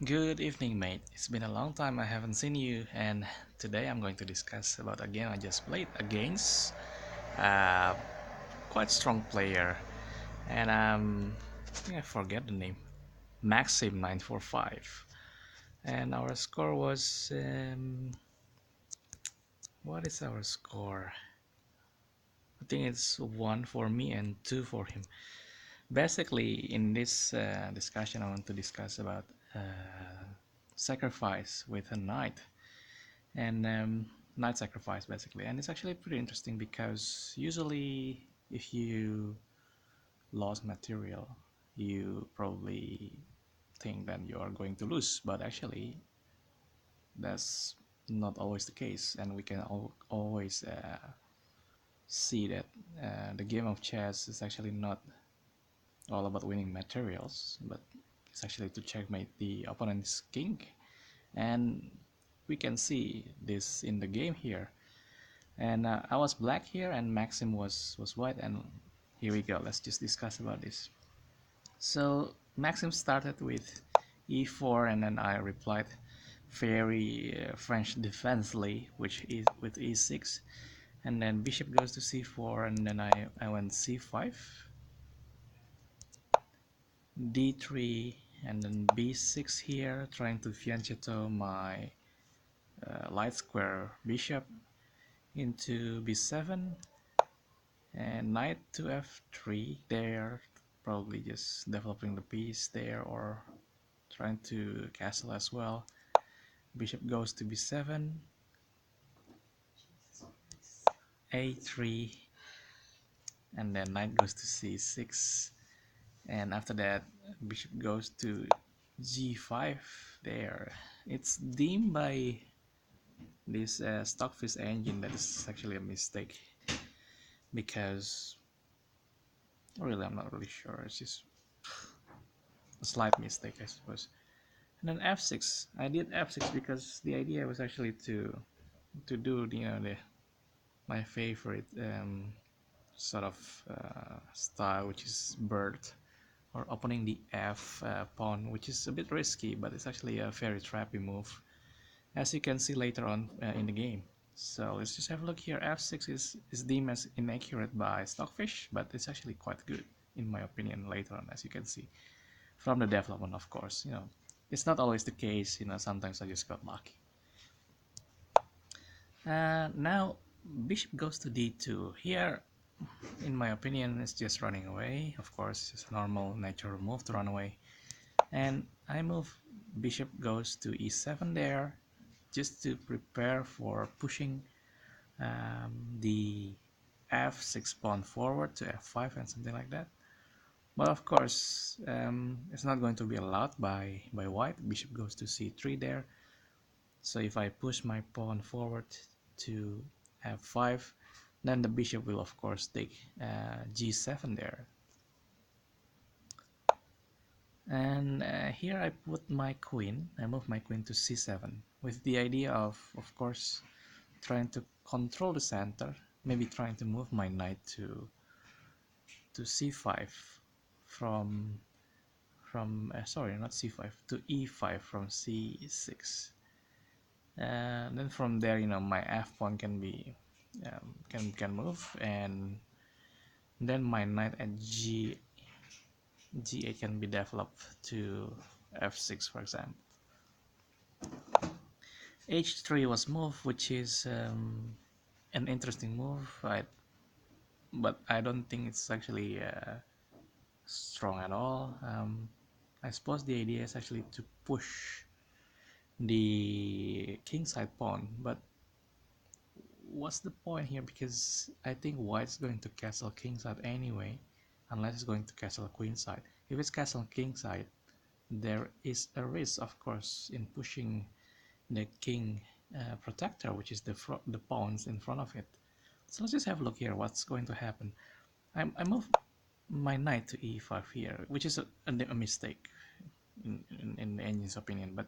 Good evening, mate. It's been a long time I haven't seen you, and today I'm going to discuss about a game I just played against a quite strong player, and I think I forget the name, maksim-945, and our score was what is our score? I think it's 1 for me and 2 for him. Basically, in this discussion, I want to discuss about sacrifice with a knight and night sacrifice basically, and it's actually pretty interesting because usually if you lost material you probably think that you are going to lose, but actually that's not always the case, and we can always see that the game of chess is actually not all about winning materials, but it's actually to checkmate the opponent's king. And we can see this in the game here. And I was black here and Maxim was white, and here we go, let's just discuss about this. So Maxim started with e4, and then I replied very French defensively, which is with e6, and then bishop goes to c4, and then I went c5, d3, and then b6 here, trying to fianchetto my light square bishop into b7, and knight to f3 there, probably just developing the piece there or trying to castle as well. Bishop goes to b7, a3, and then knight goes to c6, and after that bishop goes to g5 there. It's deemed by this stockfish engine that is actually a mistake, because really I'm not really sure, it's just a slight mistake I suppose. And then f6, I did f6 because the idea was actually to do the my favorite sort of style, which is bird, or opening the f pawn, which is a bit risky, but it's actually a very trappy move, as you can see later on in the game. So let's just have a look here. f6 is deemed as inaccurate by stockfish, but it's actually quite good in my opinion later on, as you can see from the development. Of course, it's not always the case, sometimes I just got lucky. Now bishop goes to d2 here. In my opinion, it's just running away. Of course, it's a normal natural move to run away, and I move bishop goes to e7 there, just to prepare for pushing the f6 pawn forward to f5 and something like that. But of course, it's not going to be allowed by white. Bishop goes to c3 there. So if I push my pawn forward to f5, then the bishop will of course take g7 there. And here I put my queen. I move my queen to c7 with the idea of course, trying to control the center. Maybe trying to move my knight to c5 from sorry, not c5, to e5 from c6. Then from there, my f pawn can be can move, and then my knight at g8 can be developed to f6, for example. h3 was moved, which is an interesting move, right? But I don't think it's actually strong at all. I suppose the idea is actually to push the kingside pawn, but what's the point here? Because I think white's going to castle kingside anyway, unless it's going to castle queenside. If it's castle kingside, there is a risk, of course, in pushing the king protector, which is the pawns in front of it. So let's just have a look here. What's going to happen? I move my knight to e5 here, which is a mistake in the engine's opinion. But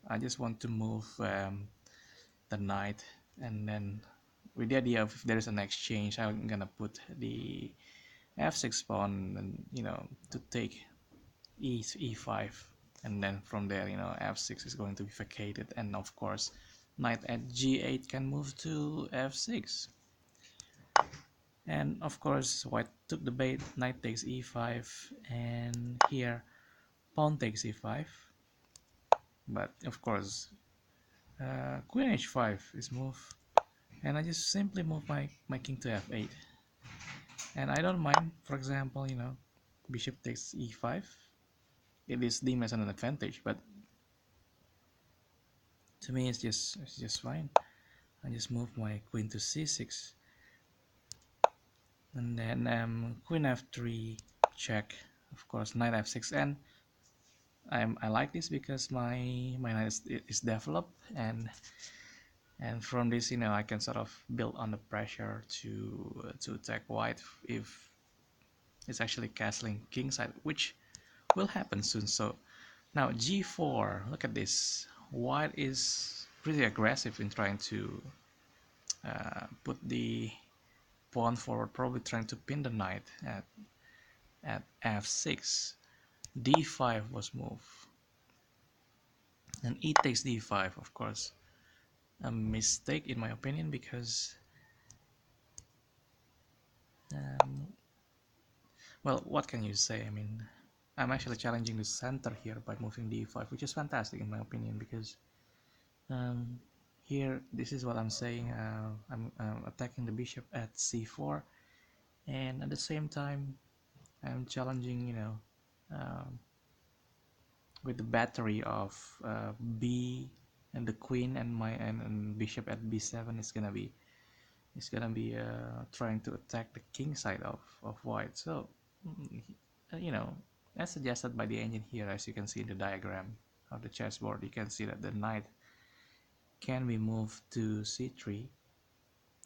I just want to move the knight, and then with the idea of if there is an exchange, I'm gonna put the f6 pawn, and to take e5. and then from there, f6 is going to be vacated, and of course knight at g8 can move to f6. And of course white took the bait, knight takes e5, and here pawn takes e5. But of course queen h5 is moved, and I just simply move my king to f8. And I don't mind, for example, bishop takes e5. It is deemed as an advantage, but to me it's just fine. I just move my queen to c6, and then queen f3 check. Of course, knight f6, and I like this because my knight is developed, and from this, I can sort of build on the pressure to attack white if it's actually castling kingside, which will happen soon. So now g4, look at this. White is pretty aggressive in trying to put the pawn forward, probably trying to pin the knight at f6. d5 was moved, and e takes d5, of course. A mistake in my opinion, because um, well, what can you say? I mean, I'm actually challenging the center here by moving d5, which is fantastic in my opinion, because um, here this is what I'm saying. I'm attacking the bishop at c4, and at the same time I'm challenging, um, with the battery of b and the queen, and and bishop at b7 is gonna be trying to attack the king side of white. So mm, you know as suggested by the engine here, as you can see in the diagram of the chessboard, you can see that the knight can be moved to c3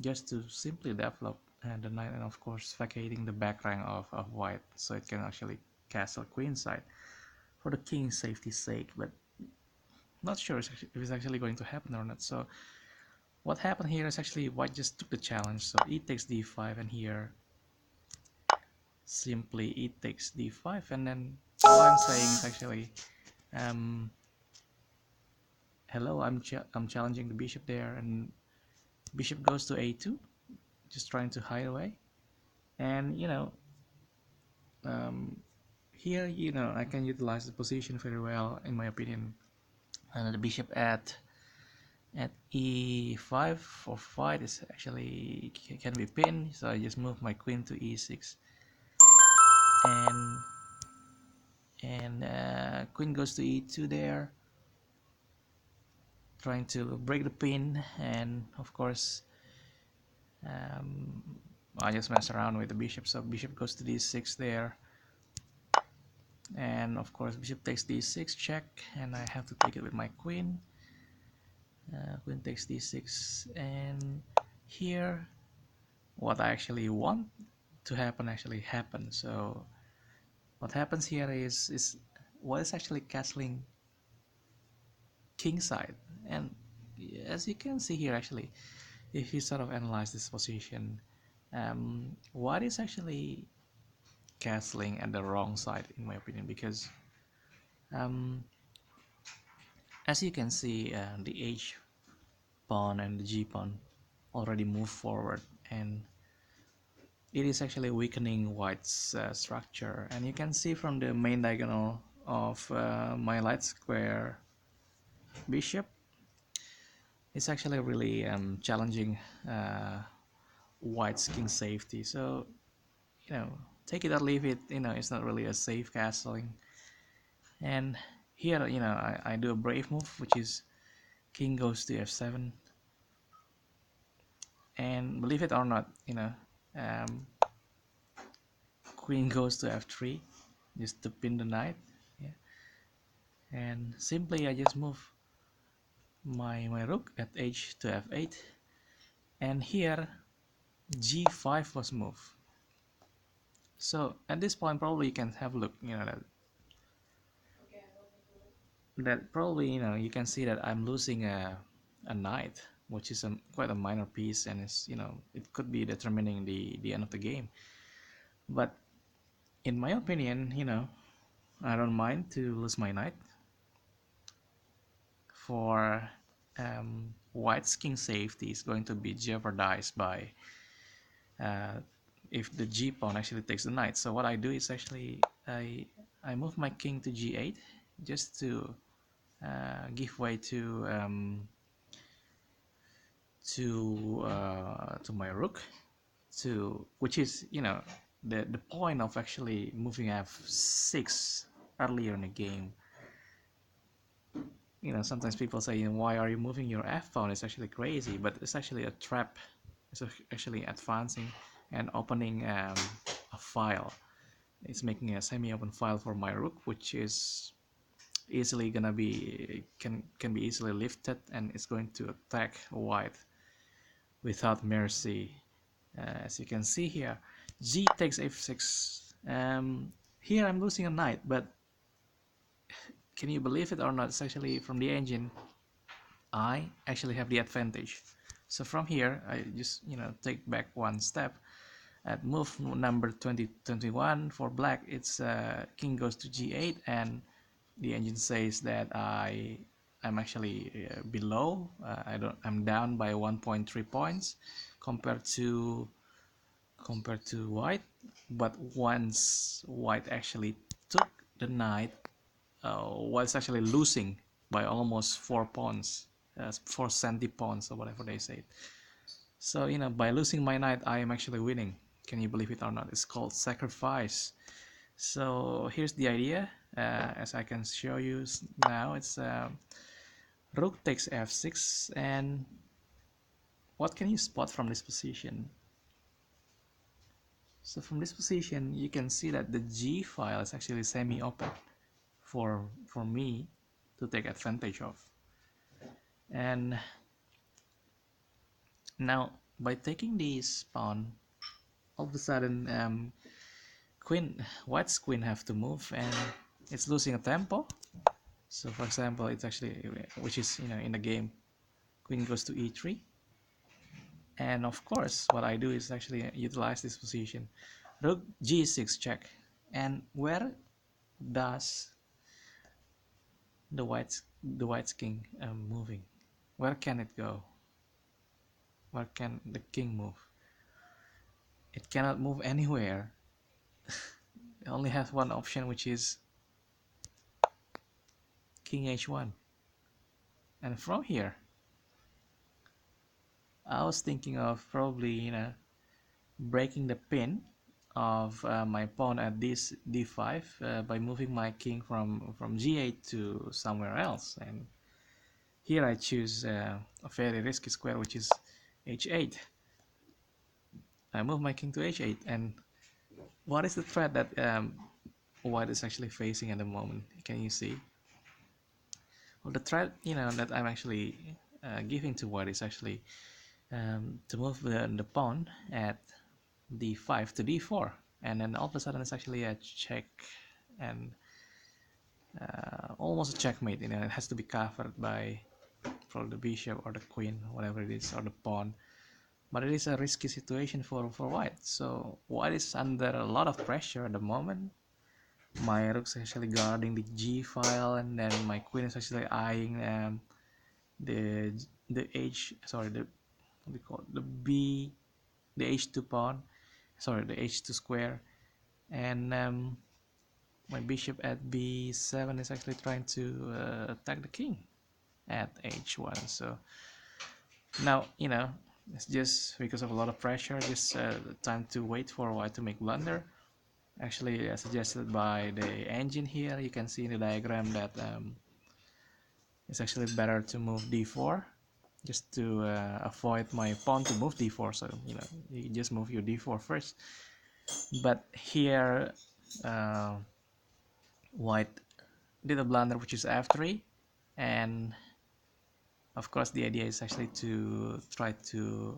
just to simply develop the knight, and of course vacating the back rank of white, so it can actually castle queenside for the king's safety's sake. But not sure if it's actually going to happen or not. So what happened here is actually white just took the challenge, so e takes d5, and here simply e takes d5, and then all I'm saying is actually um, hello, I'm challenging the bishop there, and bishop goes to a2, just trying to hide away. And um, here I can utilize the position very well in my opinion. And the bishop at e5 for fight is actually can be pinned, so I just move my queen to e6, and queen goes to e2 there, trying to break the pin. And of course um, I just mess around with the bishop, so bishop goes to d6 there, and of course bishop takes d6 check, and I have to take it with my queen. Queen takes d6, and here what I actually want to happen actually happens. So what happens here is what is actually castling kingside. And as you can see here, actually, if you sort of analyze this position, what is actually castling at the wrong side in my opinion, because um, as you can see, the h pawn and the g pawn already move forward, and it is actually weakening white's structure. And you can see from the main diagonal of my light square bishop, it's actually really challenging uh, white's king safety. So you know take it or leave it, it's not really a safe castling. And here I do a brave move, which is king goes to f7, and believe it or not, um, queen goes to f3 just to pin the knight. Yeah. And simply I just move my rook at h to f8, and here g5 was moved. So at this point probably you can have a look, that probably you can see that I'm losing a knight, which is quite a minor piece, and it's it could be determining the end of the game. But in my opinion, I don't mind to lose my knight, for white's king safety is going to be jeopardized by uh, if the g pawn actually takes the knight. So what I do is actually I move my king to g8 just to give way to my rook, to which is, you know, the point of actually moving f6 earlier in the game. You know, sometimes people say, you know, why are you moving your f pawn? It's actually crazy, but it's actually a trap. It's actually advancing and opening a file. It's making a semi-open file for my rook, which is easily gonna be can be easily lifted, and it's going to attack white without mercy. As you can see here, g takes f6. Here I'm losing a knight, but can you believe it or not, it's actually from the engine I actually have the advantage. So from here I just, you know, take back one step. At move number 2021 for black, it's king goes to g8, and the engine says that I'm actually below. I'm down by 1.3 points compared to white. But once white actually took the knight, white's actually losing by almost 4 points, 4 points or whatever they say. So, you know, by losing my knight, I am actually winning. Can you believe it or not? It's called sacrifice. So here's the idea. As I can show you now, it's rook takes f6, and what can you spot from this position? So from this position, you can see that the g file is actually semi-open for me to take advantage of. And now by taking this pawn, all of a sudden white's queen have to move, and it's losing a tempo. So for example, it's actually, which is, you know, in the game, queen goes to e3, and of course what I do is actually utilize this position, rook g6 check. And where does the white's king moving? Where can it go? Where can the king move? It cannot move anywhere. It only has one option, which is king h1. And from here, I was thinking of probably, you know, breaking the pin of my pawn at this d5 by moving my king from g8 to somewhere else. And here I choose a very risky square, which is h8. I move my king to h8, and what is the threat that white is actually facing at the moment? Can you see? Well, the threat, you know, that I'm actually giving to white is actually to move the pawn at d5 to d4, and then all of a sudden it's actually a check, and almost a checkmate. You know, it has to be covered by probably the bishop or the queen, whatever it is, or the pawn. But it is a risky situation for white. So white is under a lot of pressure at the moment. My rook's actually guarding the g file, and then my queen is actually eyeing the the h sorry the what do you call it? The h2 pawn, sorry, the h2 square. And my bishop at b7 is actually trying to attack the king at h1. So now, you know, it's just because of a lot of pressure, just time to wait for white to make blunder. Actually, suggested by the engine here, you can see in the diagram that it's actually better to move d4 just to avoid my pawn to move d4. So, you know, you just move your d4 first. But here uh, white did a blunder, which is f3, and of course the idea is actually to try to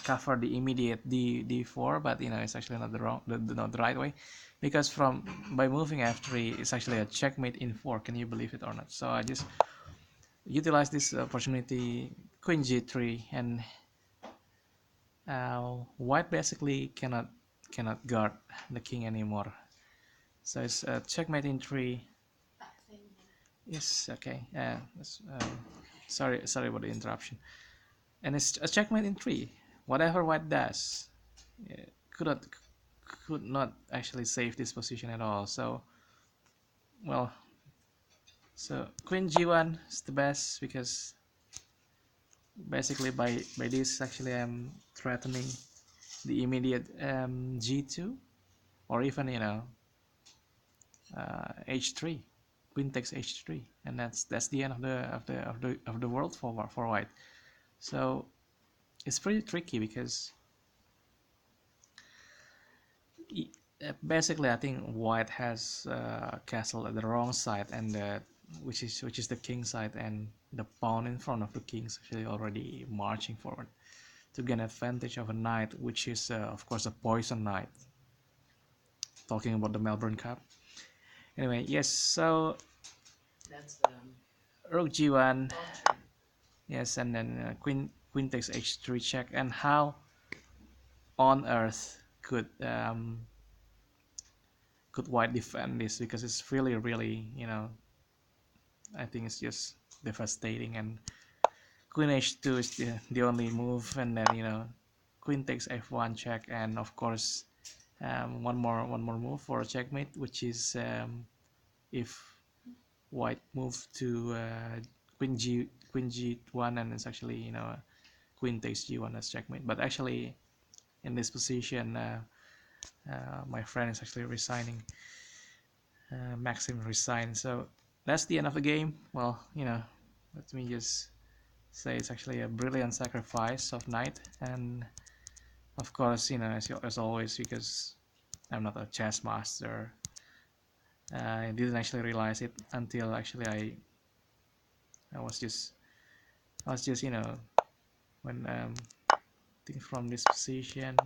cover the immediate d4, but you know, it's actually not not the right way, because from by moving f3 it's actually a checkmate in 4. Can you believe it or not? So I just utilize this opportunity, queen g3, and white basically cannot guard the king anymore. So it's checkmate in 3. Yes, okay. Sorry about the interruption. And it's a checkmate in three. Whatever white does, uh, could not could not actually save this position at all. So, well, so queen g1 is the best because basically by this actually I'm threatening the immediate g2 or even h3. Queen takes h3, and that's the end of the world for white. So it's pretty tricky because basically I think white has castle at the wrong side, and which is the king side, and the pawn in front of the king is actually already marching forward to gain advantage of a knight, which is of course a poison knight. Talking about the Melbourne Cup. Anyway, yes. So rook g1, yes, and then queen takes h3 check, and how on earth could white defend this, because it's really I think it's just devastating. And queen h2 is the only move, and then queen takes f1 check, and of course one more move for a checkmate, which is if white move to queen g1, and it's actually queen takes g1 as checkmate. But actually in this position my friend is actually resigning. Maxim resigned. So that's the end of the game. Well, let me just say it's actually a brilliant sacrifice of knight, and of course, as always, because I'm not a chess master, I didn't actually realize it until actually I was just when think from this position,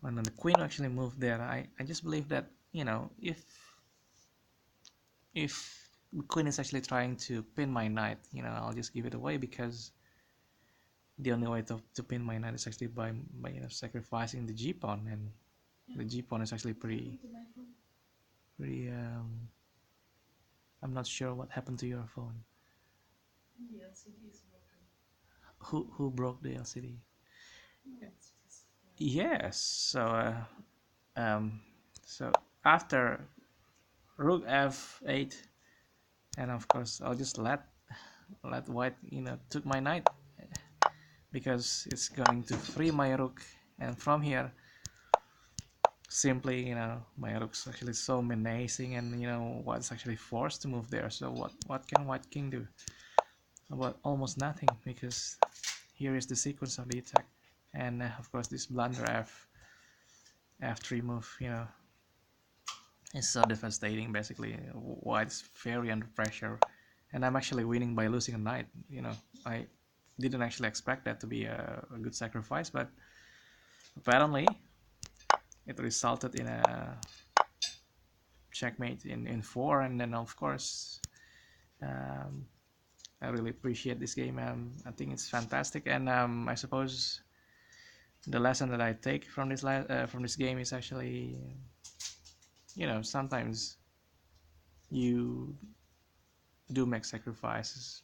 when the queen actually moved there, I just believe that if the queen is actually trying to pin my knight, I'll just give it away, because the only way to pin my knight is actually by sacrificing the g pawn, and the g pawn is actually pretty I'm not sure what happened to your phone. Who broke the LCD? Yes. Um, so after rook f8, and of course I'll just let white took my knight, because it's going to free my rook, and from here simply my rook's actually so menacing, and white's actually forced to move there. So what can white king do? Well, almost nothing, because here is the sequence of the attack, and of course this blunder f3 move is so devastating. Basically white's very under pressure, and I'm actually winning by losing a knight. I didn't actually expect that to be a good sacrifice, but apparently it resulted in a checkmate in 4. And then of course um, I really appreciate this game. I think it's fantastic, and I suppose the lesson that I take from this game is actually, sometimes you do make sacrifices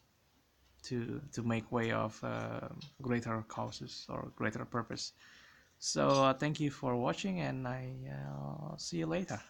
to make way of greater causes or greater purpose. So thank you for watching, and I see you later.